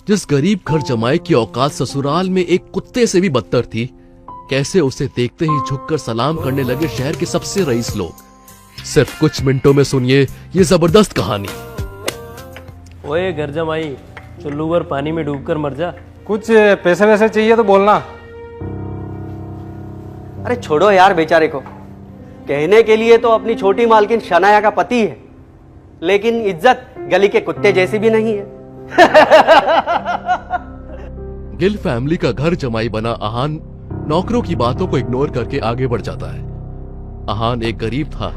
जिस गरीब घर जमाई की औकात ससुराल में एक कुत्ते से भी बदतर थी, कैसे उसे देखते ही झुककर सलाम करने लगे शहर के सबसे रईस लोग। सिर्फ कुछ मिनटों में सुनिए ये जबरदस्त कहानी। ओए घर जमाई, चुल्लू पर पानी में डूबकर मर जा। कुछ पैसे वैसे चाहिए तो बोलना। अरे छोड़ो यार बेचारे को, कहने के लिए तो अपनी छोटी मालकिन शनाया का पति है, लेकिन इज्जत गली के कुत्ते जैसी भी नहीं है। गिल फैमिली का घर जमाई बना अहान नौकरों की बातों को इग्नोर करके आगे बढ़ जाता है। अहान एक गरीब था,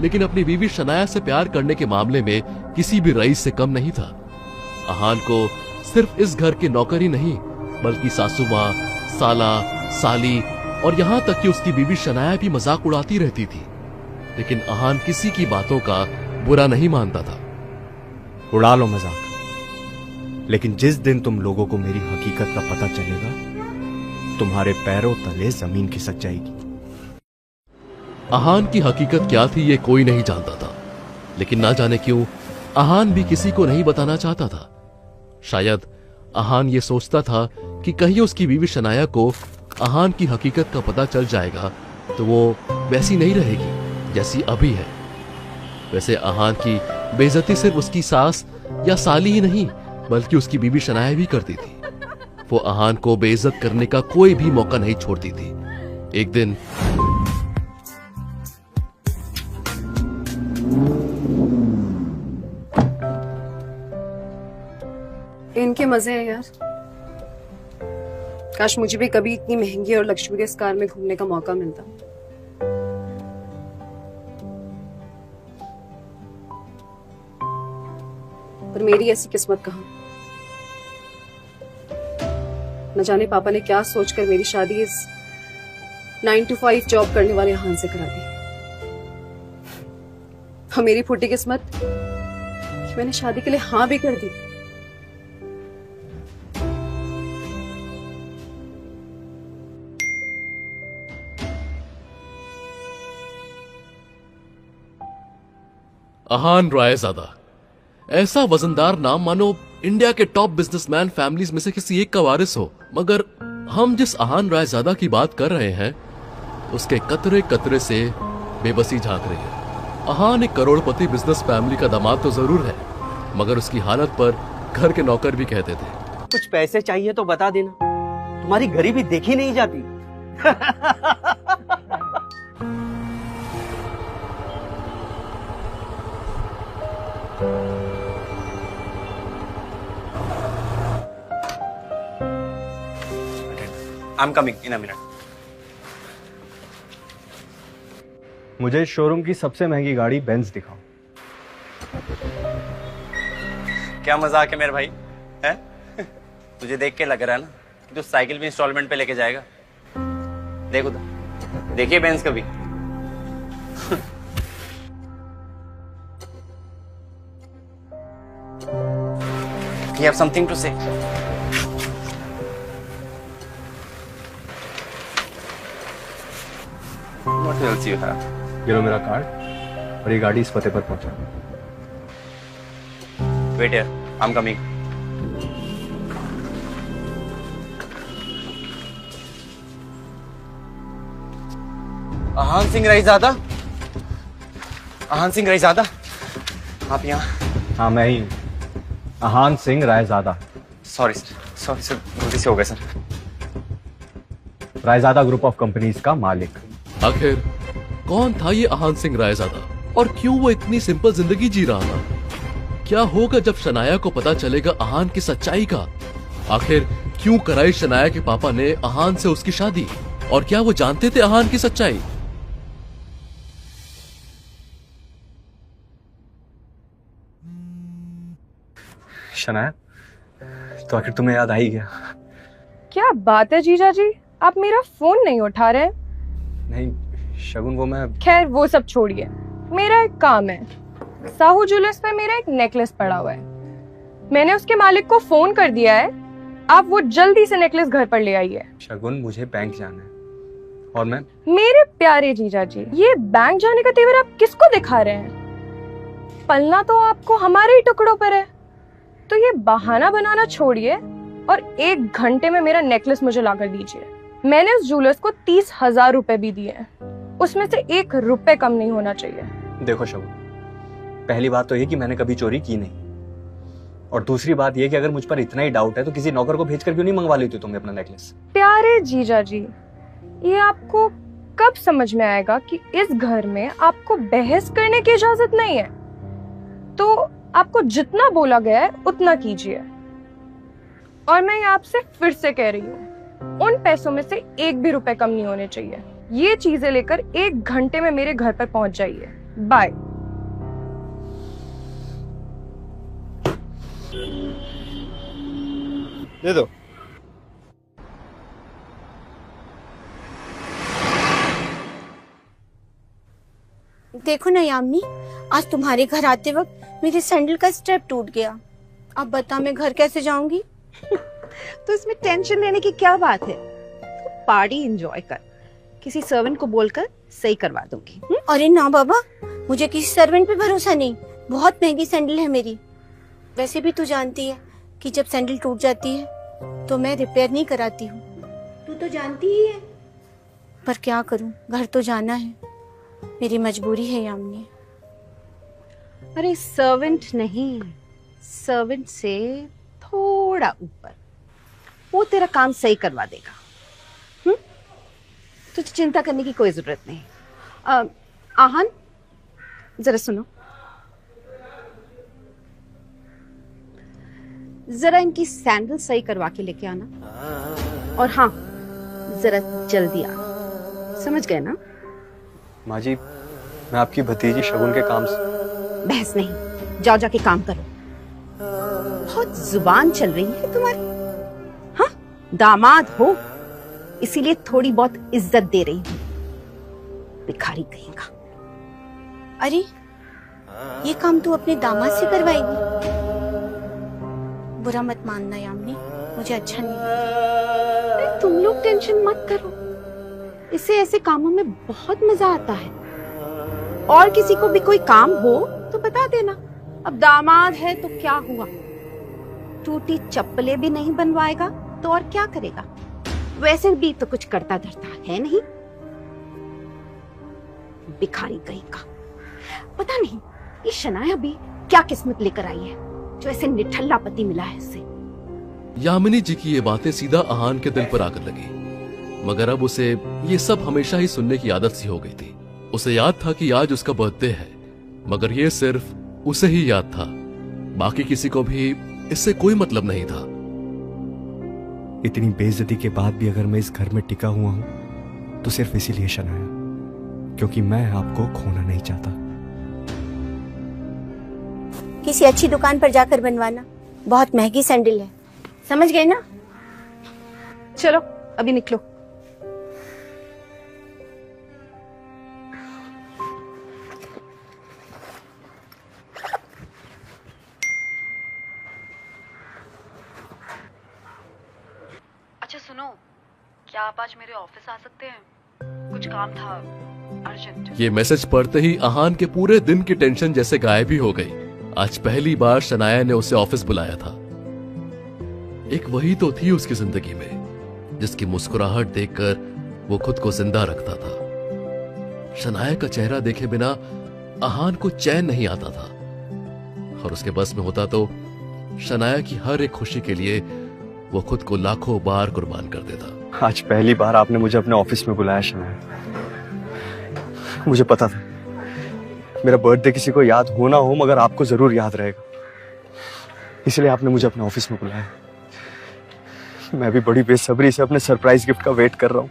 लेकिन अपनी बीवी शनाया से प्यार करने के मामले में किसी भी रईस से कम नहीं था। अहान को सिर्फ इस घर के नौकर ही नहीं, बल्कि सासू माँ, साला, साली और यहाँ तक कि उसकी बीवी शनाया भी मजाक उड़ाती रहती थी। लेकिन अहान किसी की बातों का बुरा नहीं मानता था। उड़ा लो मजाक, लेकिन जिस दिन तुम लोगों को मेरी हकीकत का पता चलेगा, तुम्हारे पैरों तले जमीन खिसक जाएगी। अहान की हकीकत क्या थी ये कोई नहीं जानता था, लेकिन ना जाने क्यों अहान भी किसी को नहीं बताना चाहता था। शायद अहान ये सोचता था कि कहीं उसकी बीवी शनाया को अहान की हकीकत का पता चल जाएगा तो वो वैसी नहीं रहेगी जैसी अभी है। वैसे अहान की बेइज्जती सिर्फ उसकी सास या साली ही नहीं, बल्कि उसकी बीवी शनाया भी करती थी। वो अहान को बेइज्जत करने का कोई भी मौका नहीं छोड़ती थी। एक दिन इनके मजे हैं यार। काश मुझे भी कभी इतनी महंगी और लग्जरियस कार में घूमने का मौका मिलता। पर मेरी ऐसी किस्मत कहाँ। न जाने पापा ने क्या सोचकर मेरी शादी इस 9 to 5 जॉब करने वाले अहान से करा दी। और मेरी फूटी किस्मत कि मैंने शादी के लिए हाँ भी कर दी। अहान रायजादा ऐसा वजनदार नाम मानो इंडिया के टॉप बिजनेसमैन फैमिलीज में से किसी एक का वारिस हो। मगर हम जिस अहान रायजादा की बात कर रहे हैं, उसके कतरे कतरे से बेबसी झांक रही है। अहान एक करोड़पति बिजनेस फैमिली का दामाद तो जरूर है, मगर उसकी हालत पर घर के नौकर भी कहते थे। कुछ पैसे चाहिए तो बता देना, तुम्हारी गरीबी देखी नहीं जाती। I'm coming in a minute. मुझे शोरूम की सबसे महंगी गाड़ी बेंज दिखाओ। क्या मजाक है मेरे भाई, है? तुझे देख के लग रहा है ना कि तू साइकिल भी इंस्टॉलमेंट पे लेके जाएगा। देखो तो, देखिए बेंज कभी। You have something to say? What else you have? ये लो मेरा कार्ड और ये गाड़ी इस पते पर पहुंचा। Wait here, I'm coming. Ahaan Singh रईज़ादा, Ahaan Singh रईज़ादा, आप यहाँ? हाँ मैं ही हूँ, अहान सिंह रायजादा। सॉरी सर, गलती से हो गया sir. Raizada group of companies का मालिक। आखिर कौन था ये अहान सिंह रायजादा और क्यों वो इतनी सिंपल जिंदगी जी रहा था? क्या होगा जब शनाया को पता चलेगा अहान की सच्चाई का? आखिर क्यों कराई शनाया के पापा ने अहान से उसकी शादी, और क्या वो जानते थे अहान की सच्चाई? शनाया, तो आखिर तुम्हें याद आ ही गया। क्या बात है जीजा जी, आप मेरा फोन नहीं उठा रहे? नहीं शगुन, वो मैं। खैर वो सब छोड़िए, मेरा एक काम है। साहू ज्वेलर्स पे मेरा एक नेकलेस पड़ा हुआ है, मैंने उसके मालिक को फोन कर दिया है। आप वो जल्दी से नेकलेस घर पर ले आइए। शगुन, मुझे बैंक जाना है और मैं। मेरे प्यारे जीजा जी, ये बैंक जाने का तेवर आप किसको दिखा रहे हैं? पलना तो आपको हमारे ही टुकड़ों पर है, तो ये बहाना बनाना छोड़िए और 1 घंटे में मेरा नेकलेस मुझे लाकर दीजिए। मैंने उस ज्वेलर्स को 30,000 रुपए भी दिए हैं, उसमें से 1 रुपए कम नहीं होना चाहिए। देखो शगुन, पहली बात तो ये कि मैंने कभी चोरी की नहीं, और दूसरी बात ये कि अगर मुझ पर इतना ही डाउट है तो किसी नौकर को भेजकर क्यों नहीं मंगवा लेती तुमने अपना नेकलेस? प्यारे जीजा जी, ये आपको कब समझ में आएगा कि इस घर में आपको बहस करने की इजाजत नहीं है? तो आपको जितना बोला गया है उतना कीजिए। और मैं आपसे फिर से कह रही हूँ, उन पैसों में से 1 भी रुपए कम नहीं होने चाहिए। ये चीजें लेकर 1 घंटे में मेरे घर पर पहुंच जाइए। बाय। दे दो। देखो ना यामिनी, आज तुम्हारे घर आते वक्त मेरे सैंडल का स्टेप टूट गया। अब बता मैं घर कैसे जाऊंगी? तो इसमें टेंशन लेने की क्या बात है? तो पार्टी एंजॉय कर, किसी सर्वेंट को बोलकर सही करवा दूंगी। अरे ना बाबा, मुझे किसी सर्वेंट पे भरोसा नहीं, बहुत महंगी सैंडल है मेरी। वैसे भी तू जानती है कि जब सैंडल टूट जाती है तो मैं रिपेयर नहीं कराती हूँ, तू तो जानती ही है। पर क्या करूँ, घर तो जाना है, मेरी मजबूरी है यामिनी। अरे सर्वेंट नहीं, सर्वेंट से थोड़ा ऊपर, वो तेरा काम सही करवा देगा। तुझे चिंता करने की कोई जरूरत नहीं। आहन, जरा सुनो, जरा इनकी सैंडल सही करवा के लेके आना, और हाँ, जरा जल्दी आना, समझ गए ना? माँ जी, मैं आपकी भतीजी शगुन के काम से। बहस नहीं, जाओ जाके काम करो। बहुत जुबान चल रही है तुम्हारी। हाँ, दामाद हो इसीलिए थोड़ी बहुत इज्जत दे रही हूँ, भिखारी कहेगा। अरे ये काम तू अपने दामाद से करवाएगी? बुरा मत मानना यामिनी, मुझे अच्छा नहीं लगता। तुम लोग टेंशन मत करो, इससे ऐसे कामों में बहुत मजा आता है। और किसी को भी कोई काम हो तो बता देना। अब दामाद है तो क्या हुआ, टूटी चप्पलें भी नहीं बनवाएगा तो और क्या करेगा? वैसे भी तो कुछ करता धरता है नहीं, भिखारी कहीं का। पता नहीं ये शनाया भी क्या किस्मत लेकर आई है जो ऐसे निठल्ला पति मिला है इसे। यामिनी जी की ये बातें सीधा आहान के दिल पर आकर लगी, मगर अब उसे ये सब हमेशा ही सुनने की आदत सी हो गई थी। उसे याद था कि आज उसका बर्थडे है, मगर ये सिर्फ उसे ही याद था, बाकी किसी को भी इससे कोई मतलब नहीं था। इतनी बेइज्जती के बाद भी अगर मैं इस घर में टिका हुआ हूं तो सिर्फ इसीलिए शनाया, क्योंकि मैं आपको खोना नहीं चाहता। किसी अच्छी दुकान पर जाकर बनवाना, बहुत महंगी सैंडल है, समझ गए ना? चलो अभी निकलो। अच्छा सुनो, क्या आप आज मेरे ऑफिस आ सकते हैं? कुछ काम था अर्जेंट। ये मैसेज पढ़ते ही आहान के पूरे दिन की टेंशन जैसे गायब ही हो गई। आज पहली बार शनाया ने उसे ऑफिस बुलाया था। एक वही तो थी उसकी जिंदगी में जिसकी मुस्कुराहट देखकर वो खुद को जिंदा रखता था। शनाया का चेहरा देखे बिना आहान को चैन नहीं आता था, और उसके बस में होता तो शनाया की हर एक खुशी के लिए वो खुद को लाखों बार कुर्बान कर देता। आज पहली बार आपने मुझे अपने ऑफिस में बुलाया शनाया। मुझे पता था मेरा बर्थडे किसी को याद हो ना हो, मगर आपको जरूर याद रहेगा, इसलिए आपने मुझे अपने ऑफिस में बुलाया। मैं भी बड़ी बेसब्री से अपने सरप्राइज गिफ्ट का वेट कर रहा हूं।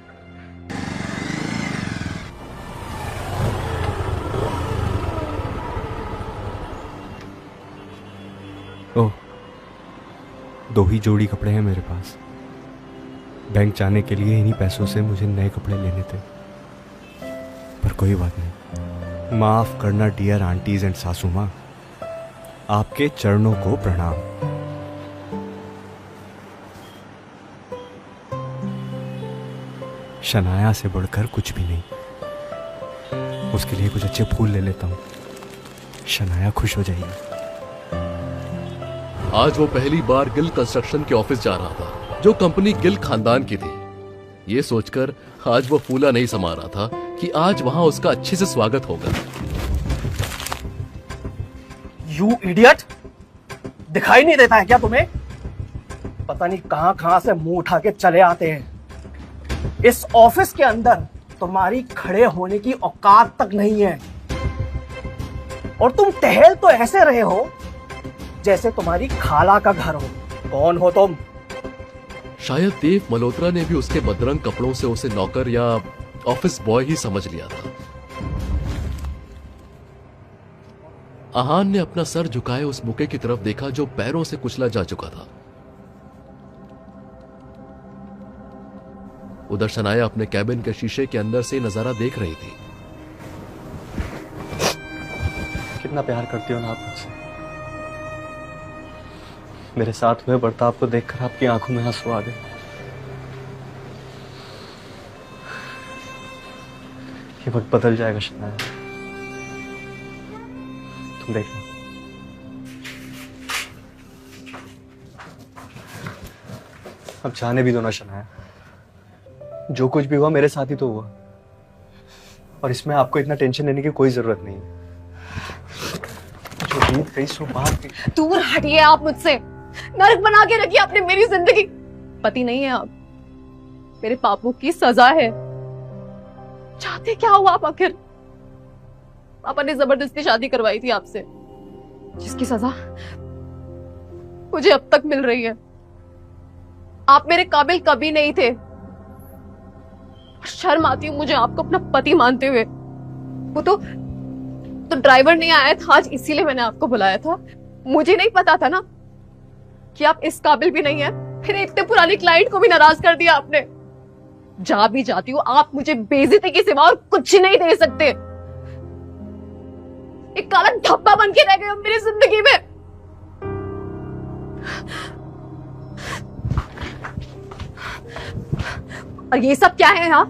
ओह, 2 ही जोड़ी कपड़े हैं मेरे पास। बैंक जाने के लिए इन्हीं पैसों से मुझे नए कपड़े लेने थे, पर कोई बात नहीं। माफ करना डियर आंटीज एंड सासू माँ, आपके चरणों को प्रणाम। शनाया से बढ़कर कुछ भी नहीं, उसके लिए कुछ अच्छे फूल ले लेता हूं, शनाया खुश हो जाएगी। आज वो पहली बार गिल कंस्ट्रक्शन के ऑफिस जा रहा था, जो कंपनी गिल खानदान की थी। ये सोचकर आज वो फूला नहीं समा रहा था कि आज वहां उसका अच्छे से स्वागत होगा। यू इडियट, दिखाई नहीं देता है क्या तुम्हें? पता नहीं कहां कहां से मुंह उठा के चले आते हैं। इस ऑफिस के अंदर तुम्हारी खड़े होने की औकात तक नहीं है, और तुम टहल तो ऐसे रहे हो जैसे तुम्हारी खाला का घर हो। कौन हो तुम? शायद देव मल्होत्रा ने भी उसके बदरंग कपड़ों से उसे नौकर या ऑफिस बॉय ही समझ लिया था। आहान ने अपना सर झुकाए उस बुके की तरफ देखा जो पैरों से कुचला जा चुका था। उधर शनाया अपने कैबिन के शीशे के अंदर से नजारा देख रही थी। कितना प्यार करती हो ना आप मुझसे। मेरे साथ हुए बर्ताव को देखकर आपकी आंखों में आंसू आ गए। ये वक्त बदल जाएगा शनाया, तुम देखना। अब जाने भी दो ना शनाया, जो कुछ भी हुआ मेरे साथ ही तो हुआ, और इसमें आपको इतना टेंशन लेने की कोई जरूरत नहीं है। जो बीत गई सो बात गई। दूर हटिए आप मुझसे। नरक बना के रखिए आपने मेरी जिंदगी। पति नहीं है आप, मेरे पापों की सजा है। चाहते क्या हुआ आप आखिर? पापा ने जबरदस्ती शादी करवाई थी आपसे, जिसकी सजा मुझे अब तक मिल रही है। आप मेरे काबिल कभी नहीं थे। शर्म आती है मुझे आपको अपना पति मानते हुए। वो तो ड्राइवर नहीं आया था आज, इसीलिए मैंने आपको बुलाया था। मुझे नहीं पता था ना कि आप इस काबिल भी नहीं है। फिर इतने पुराने क्लाइंट को भी नाराज कर दिया आपने। जा भी जाती हूँ, आप मुझे बेइज्जती के सिवा और कुछ नहीं दे सकते। एक काला धब्बा बन के रह गए मेरी जिंदगी में। और ये सब क्या है? यहाँ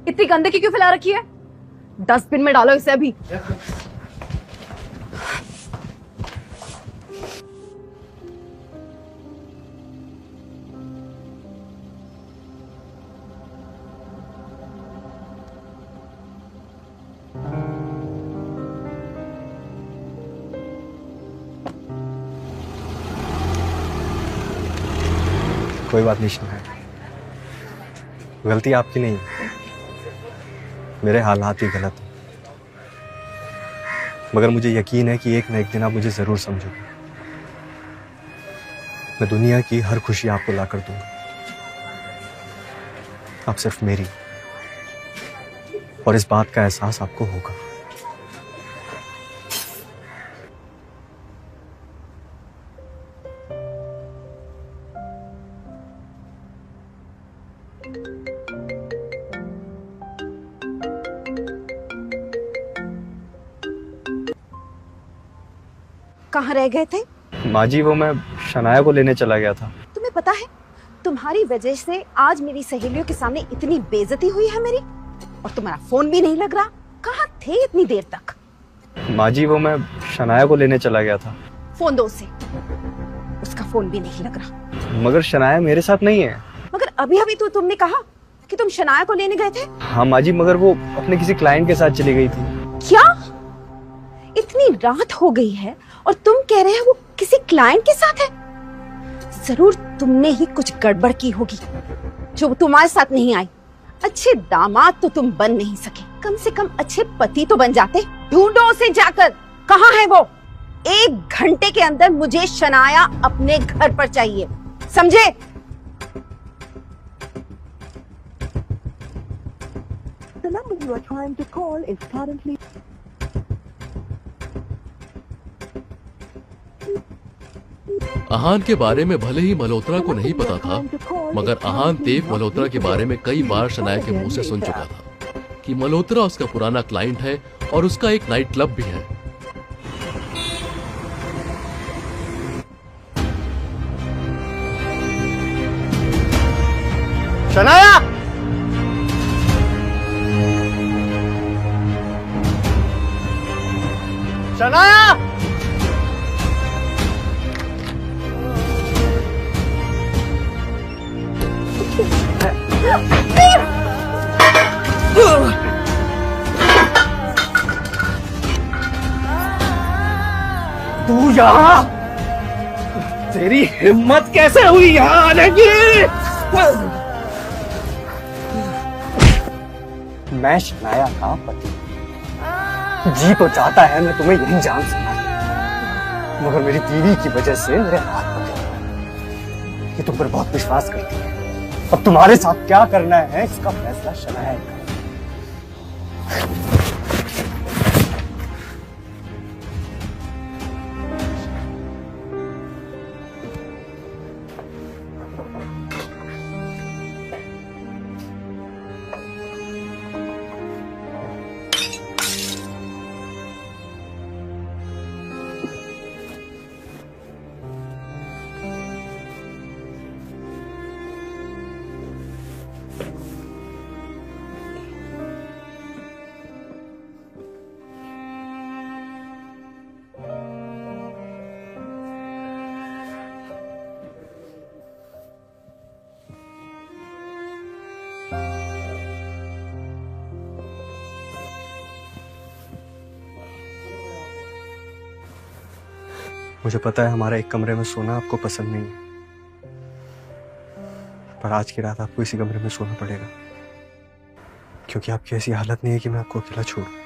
इतनी गंदगी क्यों फैला रखी है? डस्टबिन में डालो इसे अभी। कोई बात नहीं शनाया, गलती आपकी नहीं है, मेरे हालात ही गलत है। मगर मुझे यकीन है कि एक न एक दिन आप मुझे जरूर समझोगे। मैं दुनिया की हर खुशी आपको ला कर दूंगा। आप सिर्फ मेरी, और इस बात का एहसास आपको होगा। कहाँ रह गए थे? माँ जी, वो मैं शनाया को लेने चला गया था। तुम्हें पता है तुम्हारी वजह से आज मेरी सहेलियों के सामने इतनी बेइज्जती हुई है मेरी, और तुम्हारा फोन भी नहीं लग रहा। कहाँ थे इतनी देर तक? माँ जी, वो मैं शनाया को लेने चला गया था। फोन दो उसे, उसका फोन भी नहीं लग रहा। मगर शनाया मेरे साथ नहीं है। मगर अभी अभी तो तुमने कहा कि तुम शनाया को लेने गए थे। हाँ माँ जी, मगर वो अपने किसी क्लाइंट के साथ चली गई थी। क्या? इतनी रात हो गई है और तुम कह रहे हो वो किसी क्लाइंट के साथ है? जरूर तुमने ही कुछ गड़बड़ की होगी जो तुम्हारे साथ नहीं आई। अच्छे दामाद तो तुम बन नहीं सके, कम से कम अच्छे पति तो बन जाते। ढूंढो उसे जाकर, कहाँ है वो? 1 घंटे के अंदर मुझे शनाया अपने घर पर चाहिए, समझे? The number you are trying to call is currently. आहान के बारे में भले ही मल्होत्रा को नहीं पता था, मगर आहान देव मल्होत्रा के बारे में कई बार शनाया के मुंह से सुन चुका था कि मल्होत्रा उसका पुराना क्लाइंट है और उसका एक नाइट क्लब भी है। शनाया! शनाया! यहाँ? तेरी हिम्मत कैसे हुई यहाँ आने की? मैं शनाया का पति जी तो चाहता है मैं तुम्हें यही जान सकता, मगर मेरी बीवी की वजह से मेरे हाथ पकड़े। ये तुम पर बहुत विश्वास करती है। अब तुम्हारे साथ क्या करना है इसका फैसला शनाया ही करेगी। मुझे पता है हमारा एक कमरे में सोना आपको पसंद नहीं है, पर आज की रात आपको इसी कमरे में सोना पड़ेगा, क्योंकि आपकी ऐसी हालत नहीं है कि मैं आपको अकेला छोड़ूं।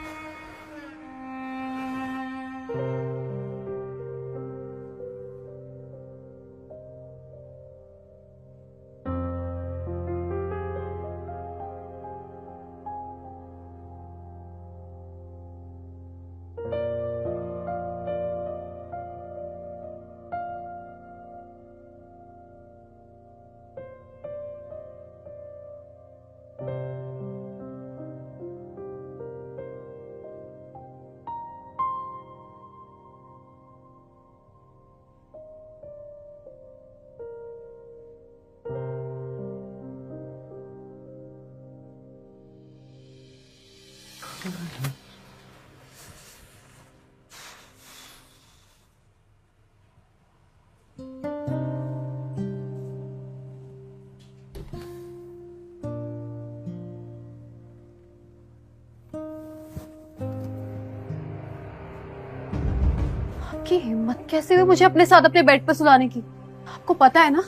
आपकी हिम्मत कैसे हुई मुझे अपने साथ अपने बेड पे सुलाने की? आपको पता है ना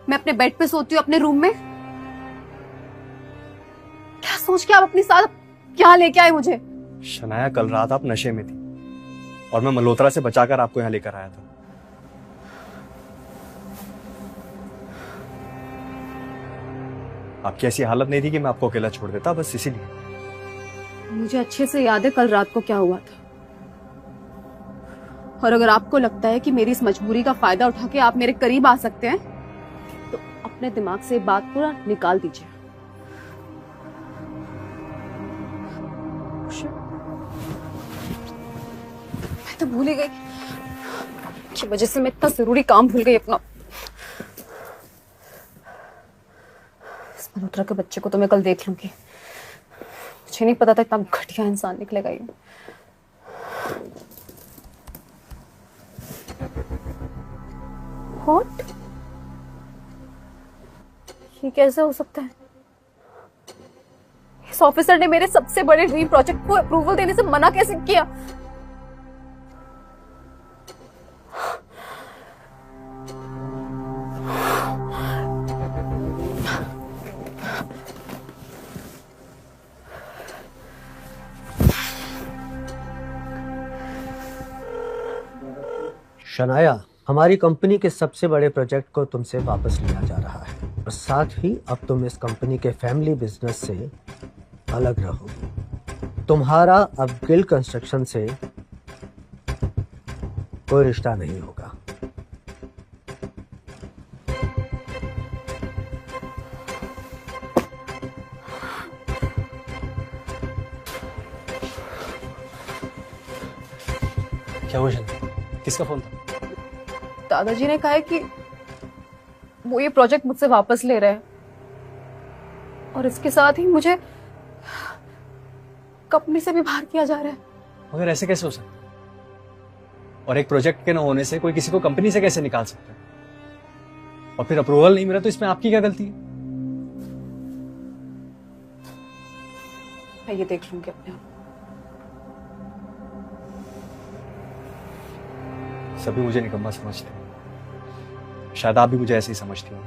मैं अपने बेड पे सोती हूँ अपने रूम में। क्या सोच के आप अपने साथ क्या लेके आए मुझे? शनाया कल रात आप नशे में थी और मैं मल्होत्रा से बचाकर आपको यहाँ लेकर आया था। आपकी ऐसी हालत नहीं थी कि मैं आपको अकेला छोड़ देता, बस इसीलिए। मुझे अच्छे से याद है कल रात को क्या हुआ था, और अगर आपको लगता है कि मेरी इस मजबूरी का फायदा उठा के आप मेरे करीब आ सकते हैं तो अपने दिमाग से बात पूरा निकाल दीजिए। मैं तो भूल ही गई की वजह से मैं इतना जरूरी काम भूल गई अपना। इस मल्होत्रा के बच्चे को तो मैं कल देख लूंगी। मुझे नहीं पता था इतना घटिया इंसान निकलेगा ये। What? ये कैसे हो सकता है? इस ऑफिसर ने मेरे सबसे बड़े ड्रीम प्रोजेक्ट को अप्रूवल देने से मना कैसे किया? शनाया, हमारी कंपनी के सबसे बड़े प्रोजेक्ट को तुमसे वापस लिया जा रहा है और साथ ही अब तुम इस कंपनी के फैमिली बिजनेस से अलग रहोगे। तुम्हारा अब गिल कंस्ट्रक्शन से कोई रिश्ता नहीं होगा। क्या हुआ शनाया? किसका फोन था? दादाजी ने कहा है कि वो ये प्रोजेक्ट मुझसे वापस ले रहे हैं और इसके साथ ही मुझे कंपनी से भी बाहर किया जा रहा है। मगर ऐसे कैसे हो सकता है? और एक प्रोजेक्ट के न होने से कोई किसी को कंपनी से कैसे निकाल सकता है? और फिर अप्रूवल नहीं मिला तो इसमें आपकी क्या गलती है? मैं ये देख लूंगी अपने आप। सभी मुझे निकम्मा समझते हैं। शायद आप भी मुझे ऐसे ही समझती हो।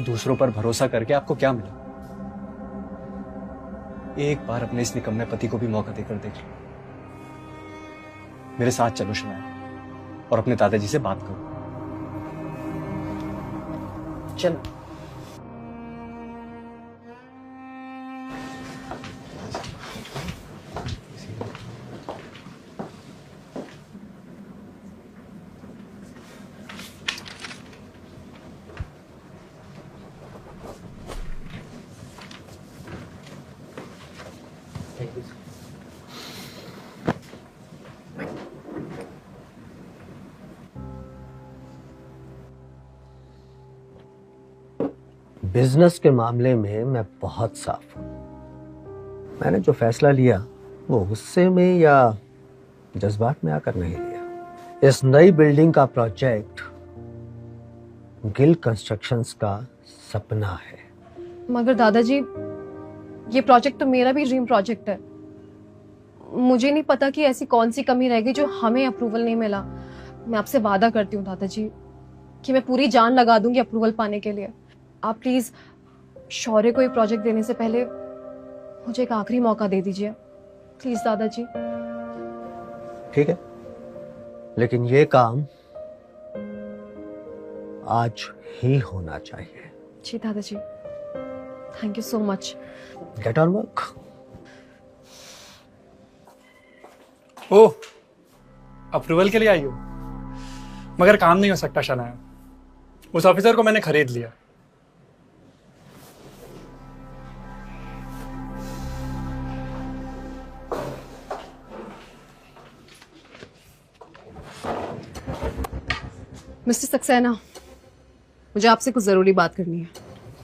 दूसरों पर भरोसा करके आपको क्या मिला? एक बार अपने इस निकम्मे पति को भी मौका देकर देख लो। मेरे साथ चलो शनाया और अपने दादाजी से बात करो। चलो। बिजनेस के मामले में मैं बहुत साफ हूं। मैंने जो फैसला लिया वो गुस्से में या जज्बात में आकर नहीं लिया। इस नई बिल्डिंग का प्रोजेक्ट गिल कंस्ट्रक्शंस का सपना है। मगर दादाजी, ये प्रोजेक्ट तो मेरा भी ड्रीम प्रोजेक्ट है। मुझे नहीं पता कि ऐसी कौन सी कमी रह गई जो हमें अप्रूवल नहीं मिला। मैं आपसे वादा करती हूँ दादाजी कि मैं पूरी जान लगा दूंगी अप्रूवल पाने के लिए। आप प्लीज शौर्य को ये प्रोजेक्ट देने से पहले मुझे एक आखिरी मौका दे दीजिए, प्लीज दादाजी। ठीक है, लेकिन ये काम आज ही होना चाहिए। जी दादाजी, thank you so much. Get on work. Oh, approval के लिए आई हो? मगर काम नहीं हो सकता शनाया। उस ऑफिसर को मैंने खरीद लिया। मिस्टर सक्सेना, मुझे आपसे कुछ जरूरी बात करनी है।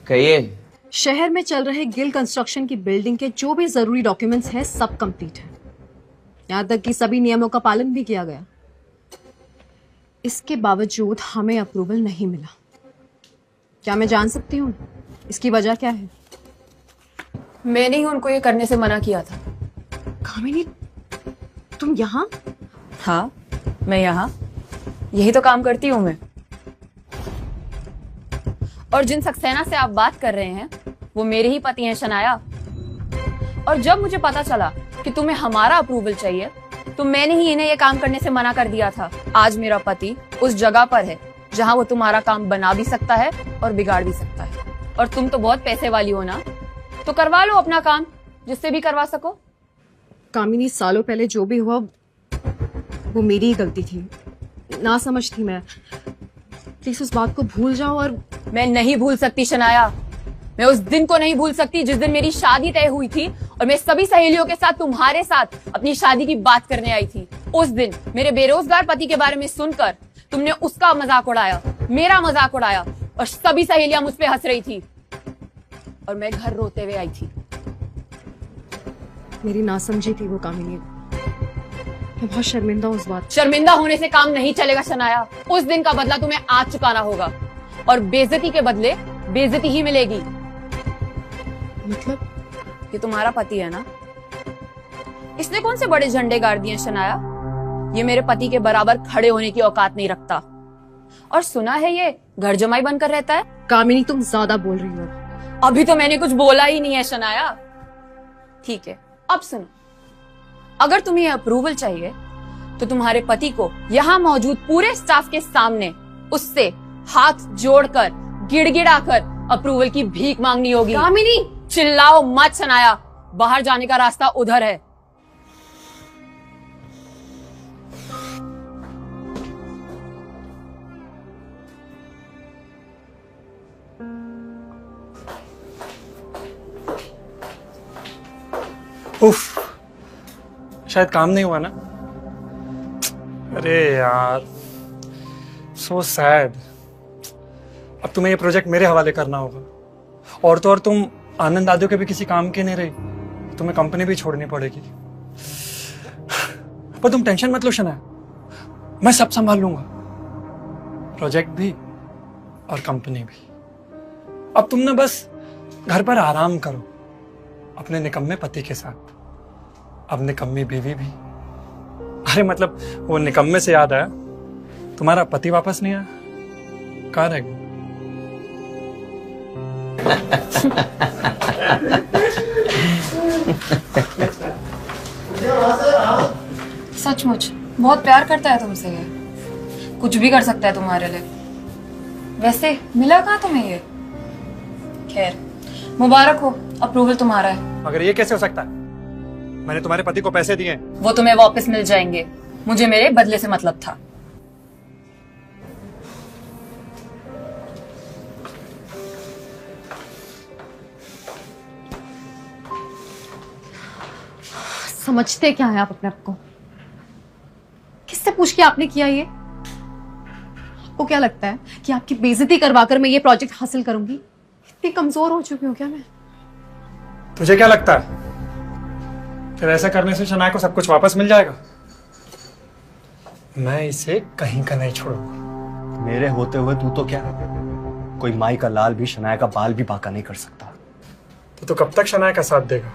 कहिए। शहर में चल रहे गिल कंस्ट्रक्शन की बिल्डिंग के जो भी जरूरी डॉक्यूमेंट्स हैं सब कंप्लीट है। यहाँ तक कि सभी नियमों का पालन भी किया गया। इसके बावजूद हमें अप्रूवल नहीं मिला। क्या मैं जान सकती हूँ इसकी वजह क्या है? मैंने ही उनको ये करने से मना किया था। कामिनी, तुम यहाँ? हाँ, मैं यहाँ यही तो काम करती हूँ मैं। और जिन सक्सेना से आप बात कर रहे हैं वो मेरे ही पति हैं शनाया। और जब मुझे पता चला कि तुम्हें हमारा अप्रूवल चाहिए तो मैंने ही इन्हें ये काम करने से मना कर दिया था। आज मेरा पति उस जगह पर है जहाँ वो तुम्हारा काम बना भी सकता है और बिगाड़ भी सकता है। और तुम तो बहुत पैसे वाली हो ना, तो करवा लो अपना काम जिससे भी करवा सको। कामिनी, सालों पहले जो भी हुआ वो मेरी ही गलती थी, ना समझ थी मैं। प्लीज उस बात को भूल जाओ। और मैं नहीं भूल सकती शनाया। मैं उस दिन को नहीं भूल सकती जिस दिन मेरी शादी तय हुई थी और मैं सभी सहेलियों के साथ तुम्हारे साथ अपनी शादी की बात करने आई थी। उस दिन मेरे बेरोजगार पति के बारे में सुनकर तुमने उसका मजाक उड़ाया, मेरा मजाक उड़ाया और सभी सहेलियां मुझ पे हंस रही थी और मैं घर रोते हुए आई थी। मेरी नासमझी थी वो कामिनी। मैं बहुत शर्मिंदा हूँ उस बात। शर्मिंदा होने से काम नहीं चलेगा शनाया। उस दिन का बदला तुम्हें आज चुकाना होगा और बेइज्जती के बदले बेइज्जती ही मिलेगी। मतलब? ये तुम्हारा पति है ना, इसने कौन से बड़े झंडे गाड़ दिए शनाया? ये मेरे पति के बराबर खड़े होने की औकात नहीं रखता। और सुना है ये घर जमाई बनकर रहता है। कामिनी, तुम ज्यादा बोल रही हो। अभी तो मैंने कुछ बोला ही नहीं है शनाया। ठीक है, अब सुनो। अगर तुम्हें अप्रूवल चाहिए तो तुम्हारे पति को यहाँ मौजूद पूरे स्टाफ के सामने उससे हाथ जोड़कर गिड़गिड़ाकर अप्रूवल की भीख मांगनी होगी। कामिनी, चिल्लाओ मत शनाया, बाहर जाने का रास्ता उधर है। उफ, शायद काम नहीं हुआ ना। अरे यार, सो सैड। अब तुम्हें ये प्रोजेक्ट मेरे हवाले करना होगा। और तो और तुम आनंद दादियों के भी किसी काम की नहीं रही, तुम्हें कंपनी भी छोड़नी पड़ेगी। पर तुम टेंशन मत लो शनाया, मैं सब संभाल लूंगा, प्रोजेक्ट भी और कंपनी भी। अब तुम ना बस घर पर आराम करो अपने निकम्मे पति के साथ। अब निकम्मी बीवी भी अरे मतलब वो निकम्मे से याद आया, तुम्हारा पति वापस नहीं आया, कहाँ रह गया? सचमुच बहुत प्यार करता है तुमसे ये, कुछ भी कर सकता है तुम्हारे लिए। वैसे मिला कहाँ तुम्हें ये? खैर मुबारक हो, अप्रूवल तुम्हारा है। मगर ये कैसे हो सकता है? मैंने तुम्हारे पति को पैसे दिए। वो तुम्हें वापस मिल जाएंगे, मुझे मेरे बदले से मतलब था। समझते क्या है आप अपने आप को? किससे पूछ के आपने किया ये? आपको क्या लगता है कि आपकी बेइज्जती करवाकर मैं ये प्रोजेक्ट हासिल करूंगी? इतनी कमजोर हो चुकी हूँ क्या मैं? तुझे क्या लगता है फिर ऐसा करने से शनाया को सब कुछ वापस मिल जाएगा? मैं इसे कहीं का नहीं छोड़ूंगा। मेरे होते हुए तू तो क्या, कोई माई का लाल भी शनाया का बाल भी बांका नहीं कर सकता। तो कब तक शनाया का साथ देगा?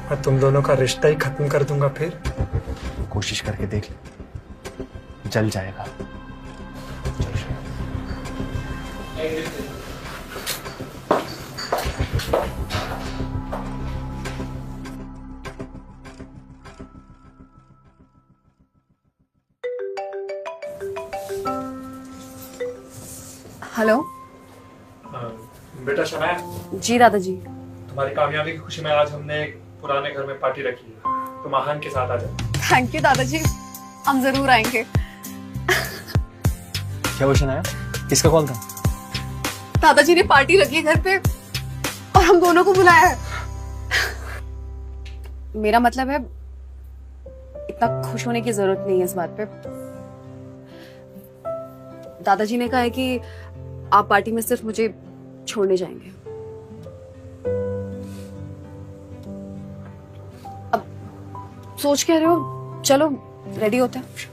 मैं तुम दोनों का रिश्ता ही खत्म कर दूंगा। फिर कोशिश करके देख ले, जल जाएगा। हेलो। बेटा शनाया। जी दादाजी। तुम्हारी कामयाबी की खुशी में आज हमने एक पुराने घर में पार्टी रखी है, तुम आहान के साथ आ जाओ। थैंक यू दादाजी, हम जरूर आएंगे। क्या वो शनाया, किसका कॉल था? दादाजी ने पार्टी रखी है घर पे और हम दोनों को बुलाया है। मेरा मतलब है इतना खुश होने की जरूरत नहीं है इस बात पे। दादाजी ने कहा है कि आप पार्टी में सिर्फ मुझे छोड़ने जाएंगे। अब सोच क्या रहे हो? चलो रेडी होते हैं।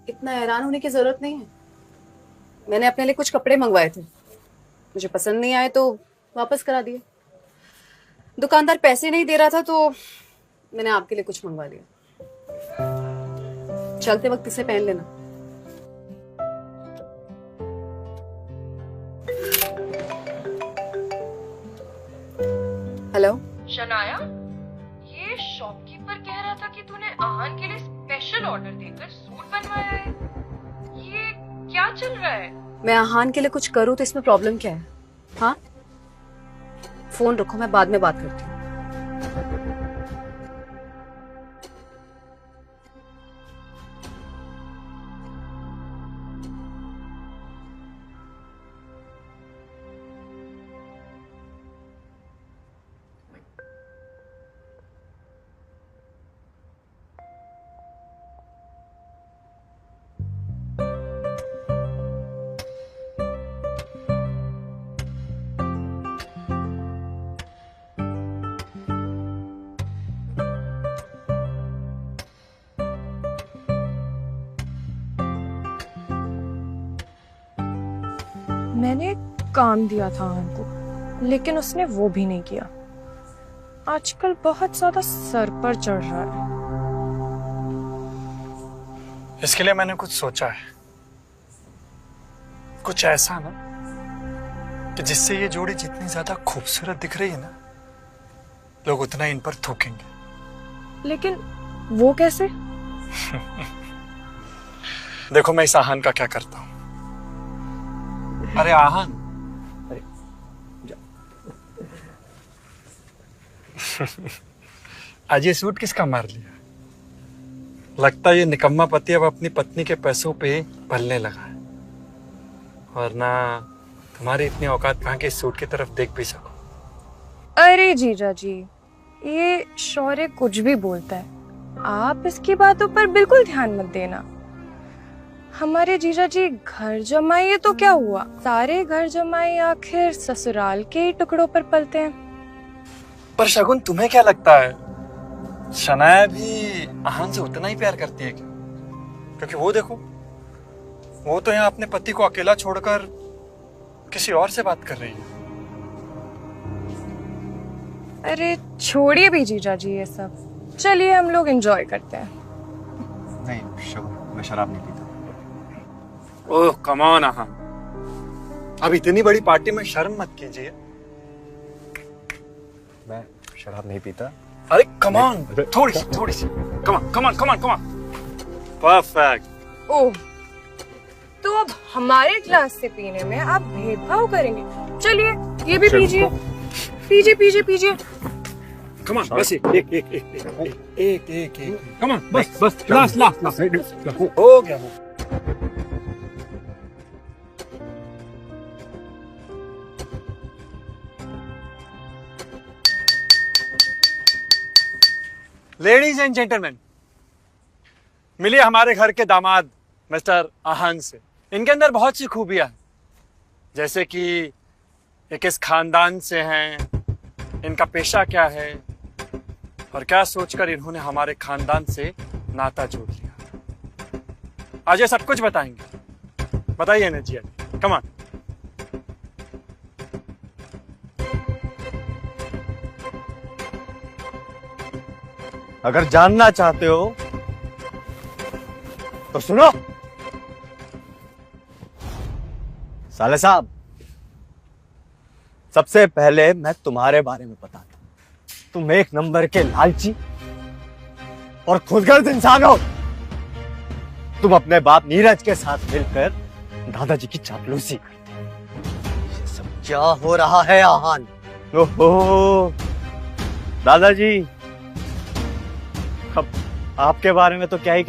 इतना हैरान होने की जरूरत नहीं है। मैंने अपने लिए कुछ कपड़े मंगवाए थे, मुझे पसंद नहीं आए तो वापस करा दिए। दुकानदार पैसे नहीं दे रहा था तो मैंने आपके लिए कुछ मंगवा लिया। चलते वक्त इसे पहन लेना। हेलो शनाया, ये शॉपकीपर कह रहा था कि तूने आहान के लिए स्पेशल ऑर्डर देकर सूट बनवाया है। ये क्या चल रहा है? मैं आहान के लिए कुछ करूं तो इसमें प्रॉब्लम क्या है? हाँ, फोन रखो, मैं बाद में बात करती हूँ। मैंने काम दिया था आहान को, लेकिन उसने वो भी नहीं किया। आजकल बहुत ज्यादा सर पर चढ़ रहा है। इसके लिए मैंने कुछ सोचा है, कुछ ऐसा ना कि जिससे ये जोड़ी जितनी ज्यादा खूबसूरत दिख रही है ना, लोग उतना इन पर थूकेंगे। लेकिन वो कैसे? देखो मैं इस आहान का क्या करता हूं। अरे आहान, आज ये सूट किसका मार लिया? लगता है ये निकम्मा पति अब अपनी पत्नी के पैसों पे पलने लगा है, वरना तुम्हारी इतनी औकात कहाँ के इस सूट की तरफ देख भी सको। अरे जीजा जी, ये शौर्य कुछ भी बोलता है, आप इसकी बातों पर बिल्कुल ध्यान मत देना। हमारे जीजा जी घर जमाई है तो क्या हुआ? सारे घर जमाई आखिर ससुराल के ही टुकड़ों पर पलते हैं। पर शगुन, तुम्हें क्या लगता है शनाया भी आहान से उतना ही प्यार करती है क्या? क्योंकि वो देखो, वो तो यहाँ अपने पति को अकेला छोड़कर किसी और से बात कर रही है। अरे छोड़िए भी जीजा जी ये सब, चलिए हम लोग एंजॉय करते हैं। नहीं शगुन, मैं शराब नहीं पीता। ओह कम ऑन आहान, अब इतनी बड़ी पार्टी में शर्म मत कीजिए। मैं शराब नहीं पीता। अरे कम ऑन, थोड़ी सी कम ऑन। परफेक्ट। ओह, तो अब हमारे ग्लास से पीने में आप भेदभाव करेंगे? चलिए ये भी पीजिए। कम ऑन, बस एक। कम ऑन, बस लास्ट हो गया। लेडीज एंड जेंटलमैन, मिलिए हमारे घर के दामाद मिस्टर आहान से। इनके अंदर बहुत सी खूबियां हैं, जैसे कि ये किस खानदान से हैं, इनका पेशा क्या है, और क्या सोचकर इन्होंने हमारे खानदान से नाता जोड़ लिया। आज ये सब कुछ बताएंगे। बताइए ना जी, कम ऑन। अगर जानना चाहते हो तो सुनो। साले साहब, सबसे पहले मैं तुम्हारे बारे में बताता हूं। तुम एक नंबर के लालची और खुदगर्ज इंसान हो। तुम अपने बाप नीरज के साथ मिलकर दादाजी की चापलूसी करते हो। ये सब क्या हो रहा है आहान? ओहो दादाजी, अब आपके बारे में तो क्या ही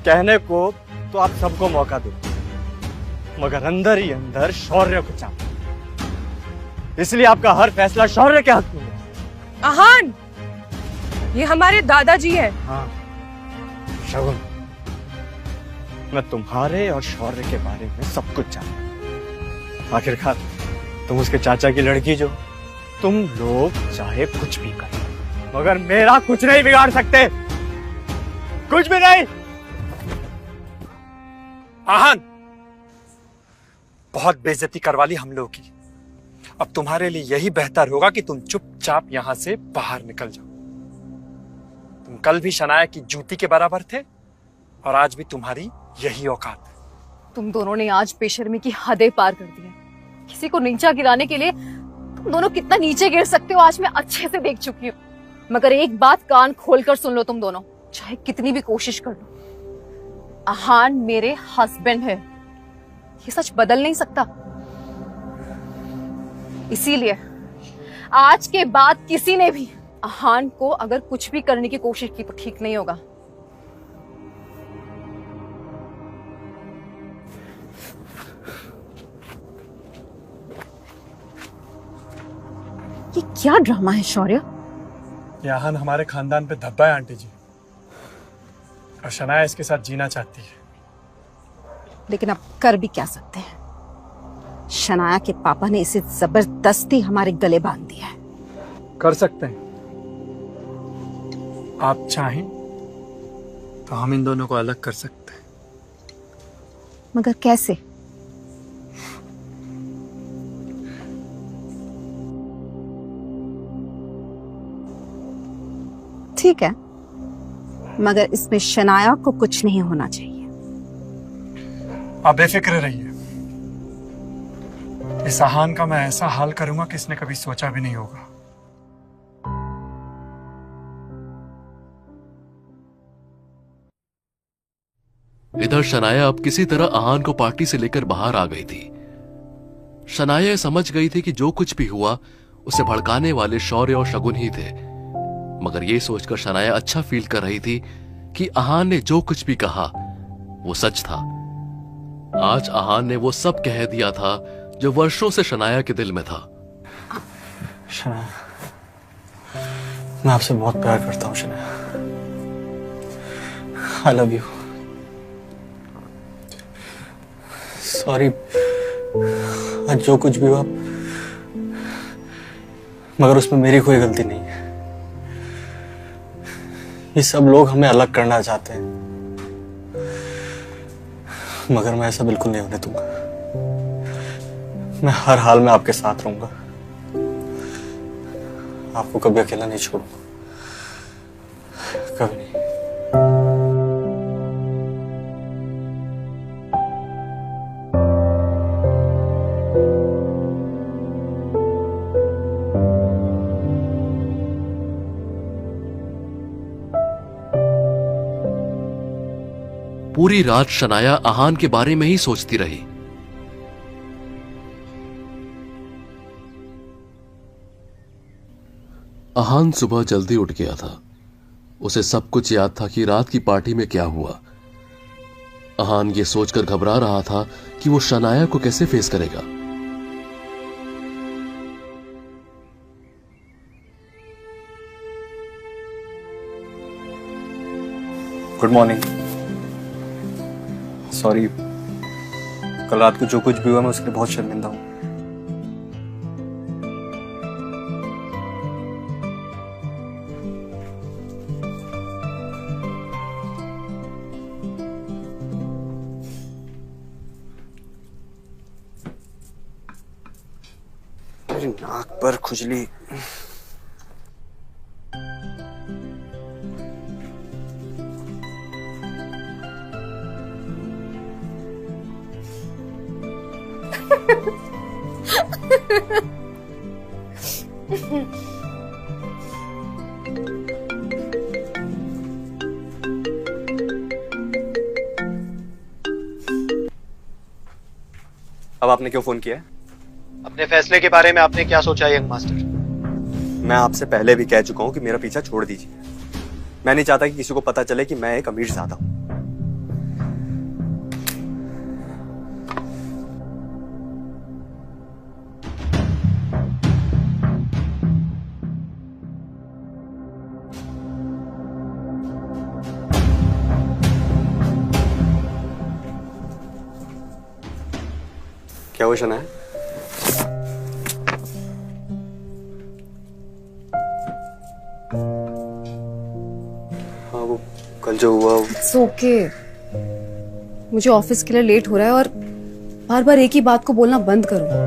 कहने को तो आप सबको मौका दो, मगर अंदर ही अंदर शौर्य को चाहते, इसलिए आपका हर फैसला शौर्य के हक में है। आहान, ये हमारे दादाजी हैं। हाँ शगुन, मैं तुम्हारे और शौर्य के बारे में सब कुछ जानता हूं। आखिरकार तुम उसके चाचा की लड़की जो, तुम लोग चाहे कुछ भी करो मगर मेरा कुछ नहीं बिगाड़ सकते, कुछ भी नहीं। आहान, बहुत बेइज्जती करवा ली हम लोगों की। अब तुम्हारे लिए यही बेहतर होगा कि तुम चुपचाप यहां से बाहर निकल जाओ। तुम कल भी शनाया की जूती के बराबर थे और आज भी तुम्हारी यही औकात है। तुम दोनों ने आज बेशर्मी की हदें पार कर दी हैं। किसी को नीचा गिराने के लिए तुम दोनों कितना नीचे गिर सकते हो आज मैं अच्छे से देख चुकी हूँ। मगर एक बात कान खोलकर सुन लो तुम दोनों, चाहे कितनी भी कोशिश कर लो, आहान मेरे हस्बैंड है। ये सच बदल नहीं सकता। इसीलिए आज के बाद किसी ने भी आहान को अगर कुछ भी करने की कोशिश की तो ठीक नहीं होगा। ये क्या ड्रामा है शौर्य? आहान हमारे खानदान पे धब्बा है आंटी जी, और शनाया इसके साथ जीना चाहती है। लेकिन अब कर भी क्या सकते हैं? शनाया के पापा ने इसे जबरदस्ती हमारे गले बांध दिया है। कर सकते हैं, आप चाहें तो हम इन दोनों को अलग कर सकते हैं। मगर कैसे? ठीक है, मगर इसमें शनाया को कुछ नहीं होना चाहिए। आप बेफिक्र रहिए, इस आहान का मैं ऐसा हाल करूंगा कि इसने कभी सोचा भी नहीं होगा। इधर शनाया अब किसी तरह आहान को पार्टी से लेकर बाहर आ गई थी। शनाया समझ गई थी कि जो कुछ भी हुआ उसे भड़काने वाले शौर्य और शगुन ही थे, मगर यह सोचकर शनाया अच्छा फील कर रही थी कि आहान ने जो कुछ भी कहा वो सच था। आज आहान ने वो सब कह दिया था जो वर्षों से शनाया के दिल में था। शनाया, मैं आपसे बहुत प्यार करता हूँ Shanaya. I love you. Sorry, आज जो कुछ भी हुआ, मगर उसमें मेरी कोई गलती नहीं है। ये सब लोग हमें अलग करना चाहते हैं, मगर मैं ऐसा बिल्कुल नहीं होने दूंगा। मैं हर हाल में आपके साथ रहूंगा, आपको कभी अकेला नहीं छोड़ूंगा, कभी नहीं। पूरी रात शनाया आहान के बारे में ही सोचती रही। आहान सुबह जल्दी उठ गया था। उसे सब कुछ याद था कि रात की पार्टी में क्या हुआ। आहान ये सोचकर घबरा रहा था कि वो शनाया को कैसे फेस करेगा। Good morning. सॉरी, कल रात को जो कुछ भी हुआ मैं उसके लिए बहुत शर्मिंदा हूं। मेरी नाक पर खुजली। अब आपने क्यों फोन किया है? अपने फैसले के बारे में आपने क्या सोचा यंग मास्टर? मैं आपसे पहले भी कह चुका हूं कि मेरा पीछा छोड़ दीजिए। मैं नहीं चाहता कि किसी को पता चले कि मैं एक अमीर ज़ादा हूं। क्या वो शना है? हाँ, वो कल जो हुआ It's okay. मुझे ऑफिस के लिए लेट हो रहा है और बार बार एक ही बात को बोलना बंद करो।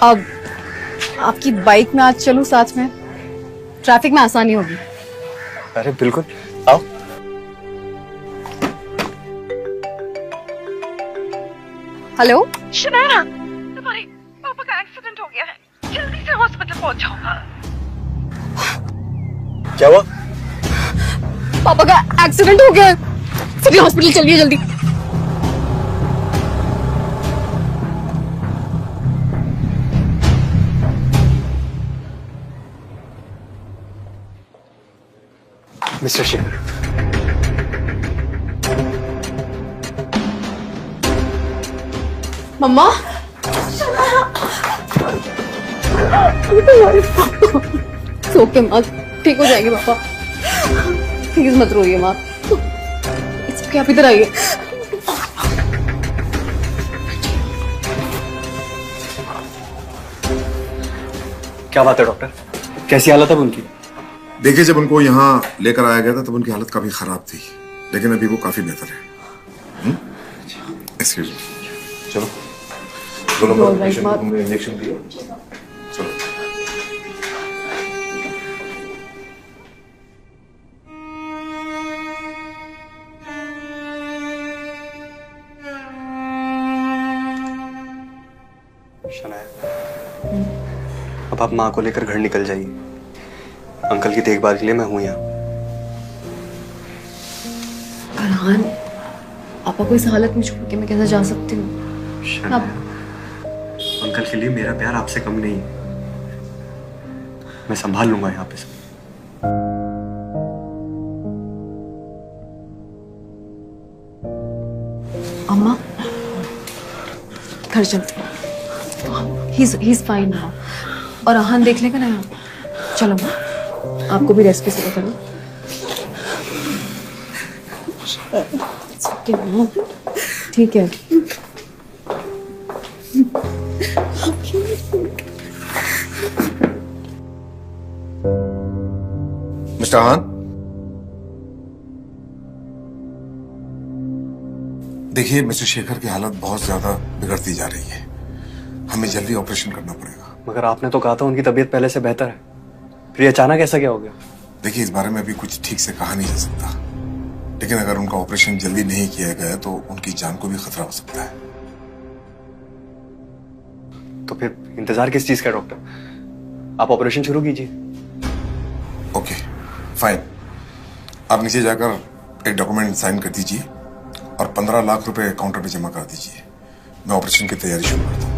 अब आपकी बाइक में आज चलूं साथ में, ट्रैफिक में आसानी होगी। अरे बिल्कुल, आओ। हेलो शनाया, तुम्हारे पापा का एक्सीडेंट हो गया है, जल्दी से हॉस्पिटल पहुंचो। क्या हुआ? पापा का एक्सीडेंट हो गया है, सिटी हॉस्पिटल चलिए जल्दी। मिस्टर शेखर, मम्मा, ओके माँ, ठीक हो जाएगी पापा, प्लीज मत रोइए माँ। इसके आप इधर आइए। क्या बात है डॉक्टर, कैसी हालत है उनकी? देखिए, जब उनको यहाँ लेकर आया गया था तब उनकी हालत काफी खराब थी, लेकिन अभी वो काफी बेहतर है। एक्सक्यूज मी, चलो दोनों पेशेंट को इंजेक्शन दिए। चलो। शनाया, अब आप माँ को लेकर घर निकल जाइए। अंकल की देखभाल के लिए मैं हूं यहाँ। फरहान, पापा को इस हालत में छोड़ के मैं कैसे जा सकती हूँ? अंकल के लिए मेरा प्यार आपसे कम नहीं है। मैं संभाल लूंगा यहाँ पे सब। अम्मा, घर चलते हैं। he's fine now. और आहान देख लेगा ना यहाँ. चलो माँ, आपको भी रेस्ट की जरूरत है ना. ठीक है. मिस्टर आहान, देखिए मिस्टर शेखर की हालत बहुत ज्यादा बिगड़ती जा रही है. हमें जल्दी ऑपरेशन करना पड़ेगा. मगर आपने तो कहा था उनकी तबीयत पहले से बेहतर है, फिर अचानक ऐसा क्या हो गया? देखिए इस बारे में अभी कुछ ठीक से कहा नहीं जा सकता, लेकिन अगर उनका ऑपरेशन जल्दी नहीं किया गया तो उनकी जान को भी खतरा हो सकता है. तो फिर इंतजार किस चीज का डॉक्टर? आप ऑपरेशन शुरू कीजिए. Okay fine. आप नीचे जाकर एक डॉक्यूमेंट साइन कर दीजिए और 15 लाख रुपए काउंटर पे जमा कर दीजिए. मैं ऑपरेशन की तैयारी शुरू करता हूँ.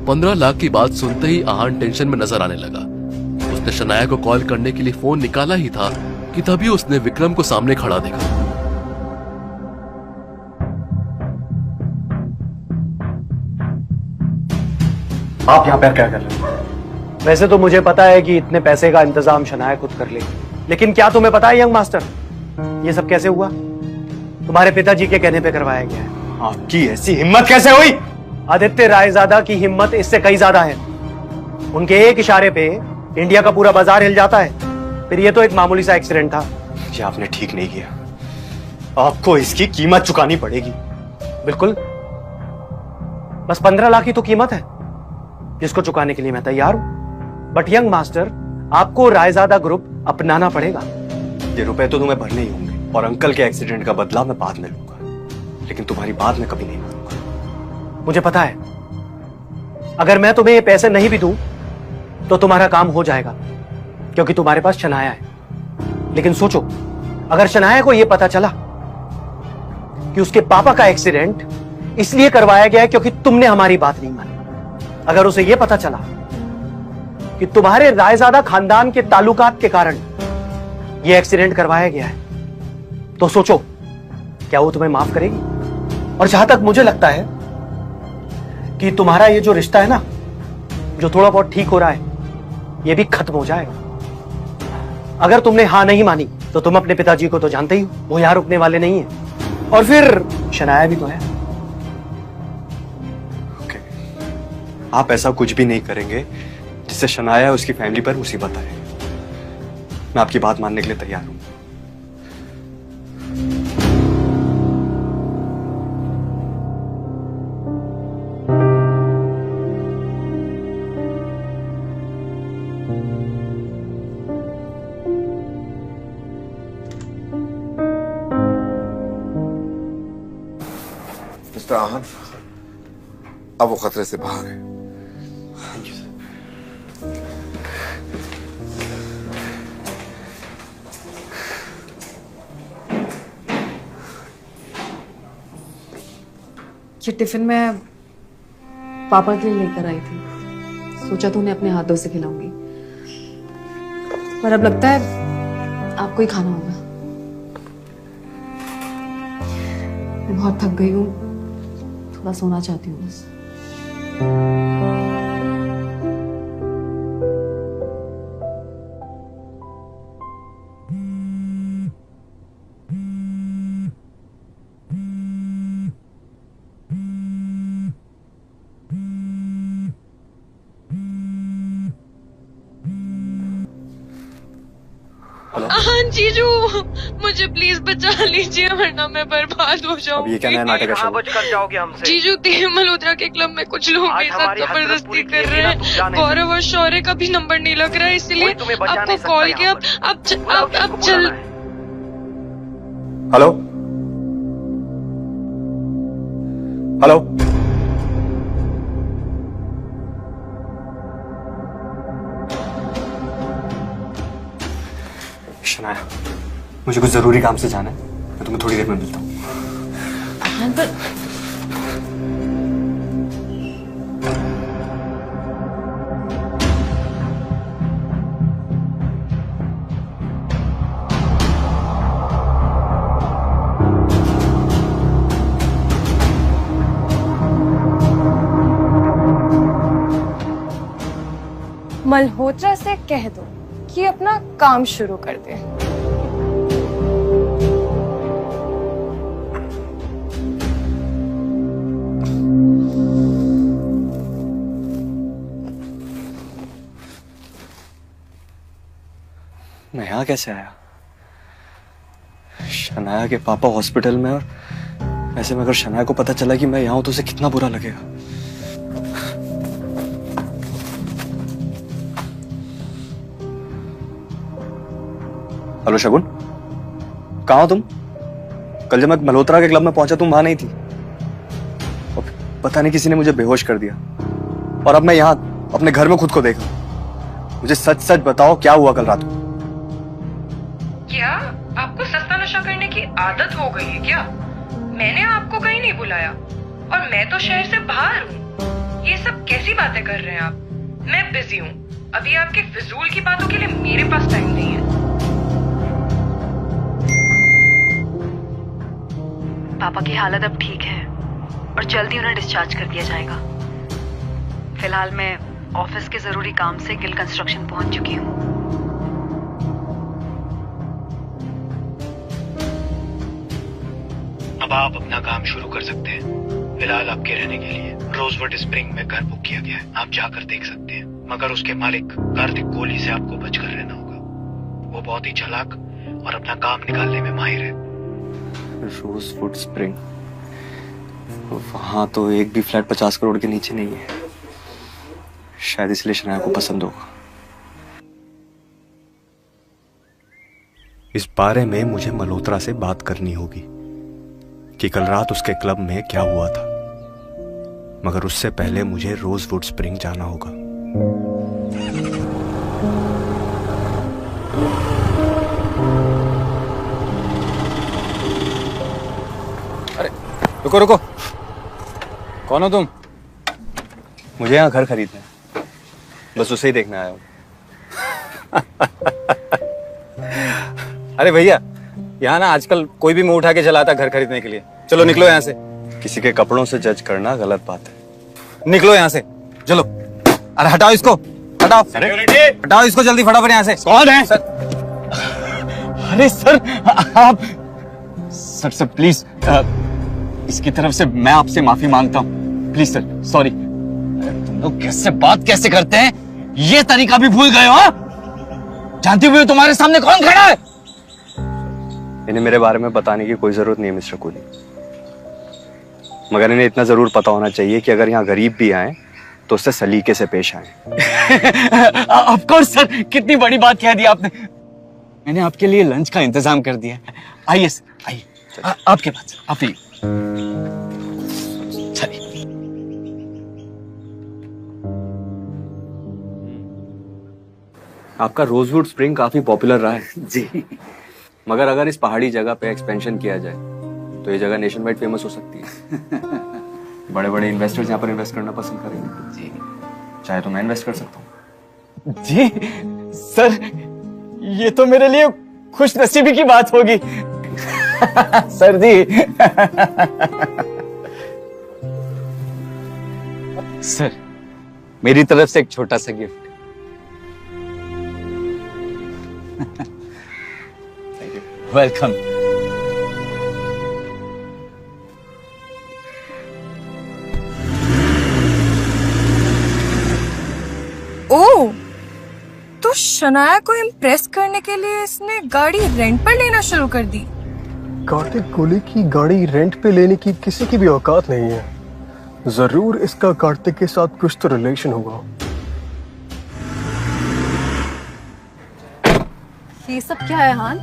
15 लाख की बात सुनते ही आहान टेंशन में नजर आने लगा. उसने शनाया को कॉल करने के लिए फोन निकाला ही था कि तभी उसने विक्रम को सामने खड़ा देखा. आप यहाँ पर क्या कर रहे हैं? वैसे तो मुझे पता है कि इतने पैसे का इंतजाम शनाया खुद कर लेगी, लेकिन क्या तुम्हें पता है यंग मास्टर, ये सब कैसे हुआ? तुम्हारे पिताजी के कहने पे करवाया गया है. आपकी ऐसी हिम्मत कैसे हुई? आदित्य रायजादा की हिम्मत इससे कई ज्यादा है. उनके एक इशारे पे इंडिया का पूरा बाजार हिल जाता है. फिर ये तो एक मामूली सा एक्सीडेंट था. ये आपने ठीक नहीं किया. आपको इसकी कीमत चुकानी पड़ेगी. बिल्कुल, बस 15 लाख की तो कीमत है जिसको चुकाने के लिए मैं तैयार हूं. बट यंग मास्टर, आपको रायजादा ग्रुप अपनाना पड़ेगा. ये रुपए तो तुम्हें भरने ही होंगे और अंकल के एक्सीडेंट का बदला मैं बाद में लूंगा, लेकिन तुम्हारी बात मैं कभी नहीं मानूंगा. मुझे पता है अगर मैं तुम्हें ये पैसे नहीं भी दूं तो तुम्हारा काम हो जाएगा, क्योंकि तुम्हारे पास शनाया है. लेकिन सोचो, अगर शनाया को यह पता चला कि उसके पापा का एक्सीडेंट इसलिए करवाया गया है क्योंकि तुमने हमारी बात नहीं मानी, अगर उसे यह पता चला कि तुम्हारे रायजादा खानदान के ताल्लुकात के कारण यह एक्सीडेंट करवाया गया है, तो सोचो क्या वो तुम्हें माफ करेगी? और जहां तक मुझे लगता है कि तुम्हारा ये जो रिश्ता है ना, जो थोड़ा बहुत ठीक हो रहा है, ये भी खत्म हो जाएगा. अगर तुमने हां नहीं मानी तो तुम अपने पिताजी को तो जानते ही हो, वो यहां रुकने वाले नहीं है. और फिर शनाया भी तो है. ओके, आप ऐसा कुछ भी नहीं करेंगे जिससे शनाया उसकी फैमिली पर मुसीबत आए. मैं आपकी बात मानने के लिए तैयार हूं. मिस्टर आहान, अब वो खतरे से बाहर है. ये टिफिन मैं पापा के लिए लेकर आई थी. सोचा तो उन्हें अपने हाथों से खिलाऊंगी, पर अब लगता है आपको ही खाना होगा. मैं बहुत थक गई हूँ, थोड़ा सोना चाहती हूँ बस. हाँ जीजू, मुझे प्लीज बचा लीजिए वरना मैं बर्बाद हो जाऊंगी. अब ये क्या नया नाटक है? कहाँ बचकर जाओगे हमसे? जीजू, देव मल्होत्रा के क्लब में कुछ लोग मेरे साथ जबरदस्ती कर रहे हैं. गौरव और शौर्य का भी नंबर नहीं लग रहा है, इसलिए आपको कॉल किया. अब चल. हेलो हेलो, शनाया, मुझे कुछ जरूरी काम से जाना है. मैं तुम्हें थोड़ी देर में मिलता हूँ. मल्होत्रा से कह दो कि अपना काम शुरू कर दे। मैं यहाँ कैसे आया? शनाया के पापा हॉस्पिटल में, और ऐसे में अगर शनाया को पता चला कि मैं यहाँ हूं तो उसे कितना बुरा लगेगा। हेलो शगुन, कहाँ हो तुम? कल जब मैं मल्होत्रा के क्लब में पहुंचा तुम वहां नहीं थी, और पता नहीं किसी ने मुझे बेहोश कर दिया, और अब मैं यहाँ अपने घर में खुद को देखा। मुझे सच सच बताओ क्या हुआ कल रात को? क्या आपको सस्ता नशा करने की आदत हो गई है क्या? मैंने आपको कहीं नहीं बुलाया, और मैं तो शहर से बाहर हूँ। ये सब कैसी बातें कर रहे हैं आप? मैं बिजी हूँ, अभी आपके फिजूल की बातों के लिए मेरे पास टाइम नहीं है। पापा की हालत अब ठीक है और जल्दी उन्हें डिस्चार्ज कर दिया जाएगा। फिलहाल मैं ऑफिस के जरूरी काम से गिल कंस्ट्रक्शन पहुंच चुकी हूँ। अब आप अपना काम शुरू कर सकते हैं। फिलहाल आपके रहने के लिए रोजवुड स्प्रिंग में घर बुक किया गया है, आप जाकर देख सकते हैं। मगर उसके मालिक कार्तिक कोहली से आपको बचकर रहना होगा। वो बहुत ही चालाक और अपना काम निकालने में माहिर है। रोजवुड स्प्रिंग, वहां तो एक भी फ्लैट 50 करोड़ के नीचे नहीं है, शायद इसलिए शनाया को पसंद होगा। इस बारे में मुझे मल्होत्रा से बात करनी होगी कि कल रात उसके क्लब में क्या हुआ था, मगर उससे पहले मुझे रोजवुड स्प्रिंग जाना होगा। अरे रुको रुको, कौन हो तुम? मुझे यहाँ घर खरीदना है, बस उसे ही देखने आया हूँ। अरे भैया, यहाँ ना आजकल कोई भी मुंह उठा के चलाता घर खरीदने के लिए। चलो निकलो यहाँ से। किसी के कपड़ों से जज करना गलत बात है। निकलो यहाँ से, चलो। अरे हटाओ इसको, हटाओ, हटाओ इसको जल्दी फटाफट यहाँ से। कौन है सर? अरे सर, आप सर प्लीज, इसकी तरफ से मैं आपसे माफी मांगता हूँ। Please sir, sorry. तुम लोग कैसे करते हैं, ये तरीका भी भूल गए हो? जानते हुए तुम्हारे सामने कौन खड़ा है? इन्हें मेरे बारे में बताने की कोई जरूरत नहीं है मिस्टर कोहली, मगर इन्हें इतना जरूर पता होना चाहिए कि अगर यहाँ गरीब भी आए तो उससे सलीके से पेश आए। ऑफ कोर्स सर, कितनी बड़ी बात कह दी आपने। मैंने आपके लिए लंच का इंतजाम कर दिया है। आइए सर, आइए। आपके पास आप आइए। चलिए। आपका रोजवुड स्प्रिंग काफी पॉपुलर रहा है जी, मगर अगर इस पहाड़ी जगह पे एक्सपेंशन किया जाए तो ये जगह नेशन वाइड फेमस हो सकती है। बड़े बड़े इन्वेस्टर्स यहाँ पर इन्वेस्ट करना पसंद करेंगे जी। चाहे तो मैं इन्वेस्ट कर सकता हूँ। जी सर, ये तो मेरे लिए खुशनसीबी की बात होगी। सर जी। सर, मेरी तरफ से एक छोटा सा गिफ्ट। वेलकम। ओह, तो शनाया को इम्प्रेस करने के लिए इसने गाड़ी रेंट पर लेना शुरू कर दी। कार्तिक कोहली की गाड़ी रेंट पे लेने की किसी की भी औकात नहीं है। जरूर इसका कार्तिक के साथ कुछ तो रिलेशन होगा। ये सब क्या है हान?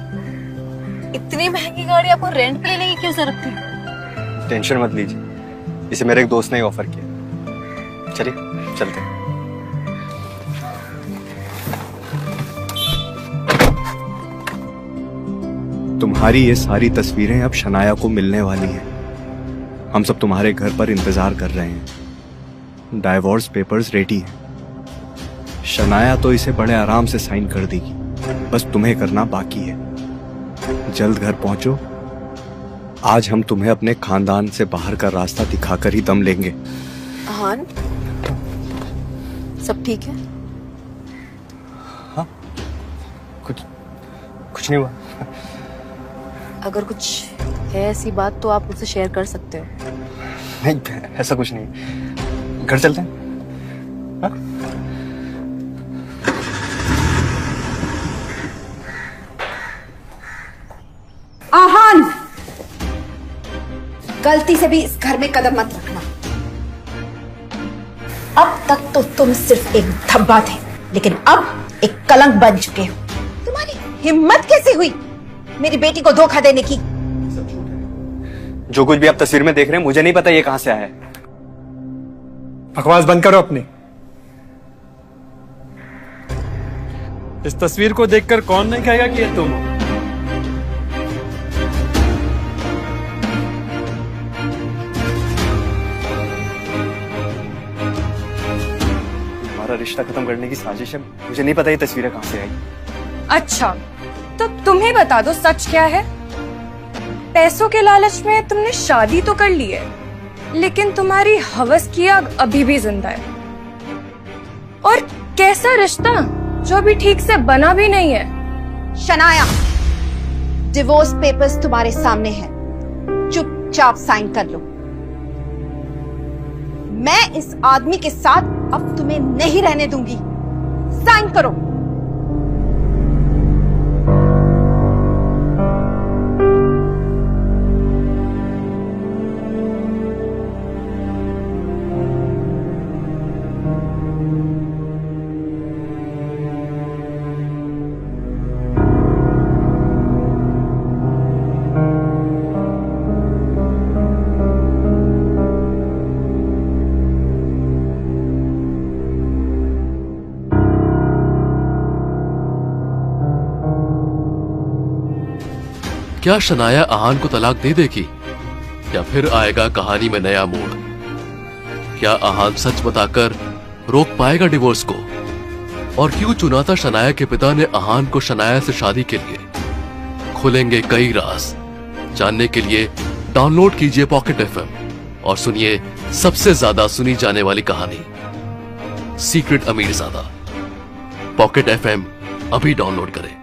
इतनी महंगी गाड़ी आपको रेंट पे लेने की क्यों जरूरत थी? टेंशन मत लीजिए, इसे मेरे एक दोस्त ने ही ऑफर किया। चलिए चलते हैं। तुम्हारी ये सारी तस्वीरें अब शनाया को मिलने वाली हैं। हम सब तुम्हारे घर पर इंतजार कर रहे हैं। डाइवोर्स पेपर्स रेडी हैं। शनाया तो इसे बड़े आराम से साइन कर देगी, बस तुम्हें करना बाकी है। जल्द घर पहुंचो। आज हम तुम्हें अपने खानदान से बाहर का रास्ता दिखाकर ही दम लेंगे। हान, सब ठीक है? हाँ कुछ नहीं हुआ। अगर कुछ है ऐसी बात तो आप मुझसे शेयर कर सकते हो। नहीं ऐसा कुछ नहीं, घर चलते हैं। हाँ? आहान, गलती से भी इस घर में कदम मत रखना। अब तक तो तुम सिर्फ एक धब्बा थे, लेकिन अब एक कलंक बन चुके हो। तुम्हारी हिम्मत कैसे हुई मेरी बेटी को धोखा देने की? जो कुछ भी आप तस्वीर में देख रहे हैं मुझे नहीं पता ये कहां से आया है। बकवास बंद करो अपनी। इस तस्वीर को देखकर कौन नहीं कहेगा कि ये तुम हो? हमारा रिश्ता खत्म करने की साजिश है। मुझे नहीं पता ये तस्वीरें कहां से आई। अच्छा, तो तुम ही बता दो सच क्या है। पैसों के लालच में तुमने शादी तो कर ली है, लेकिन तुम्हारी हवस की आग अभी भी जिंदा है। और कैसा रिश्ता जो अभी ठीक से बना भी नहीं है। शनाया, डिवोर्स पेपर्स तुम्हारे सामने हैं, चुपचाप साइन कर लो। मैं इस आदमी के साथ अब तुम्हें नहीं रहने दूंगी। साइन करो। क्या शनाया आहान को तलाक दे देगी या फिर आएगा कहानी में नया मोड़? क्या आहान सच बताकर रोक पाएगा डिवोर्स को? और क्यों चुना था शनाया के पिता ने आहान को शनाया से शादी के लिए? खुलेंगे कई राज। जानने के लिए डाउनलोड कीजिए पॉकेट FM और सुनिए सबसे ज्यादा सुनी जाने वाली कहानी सीक्रेट अमीरजादा। पॉकेट FM अभी डाउनलोड करें।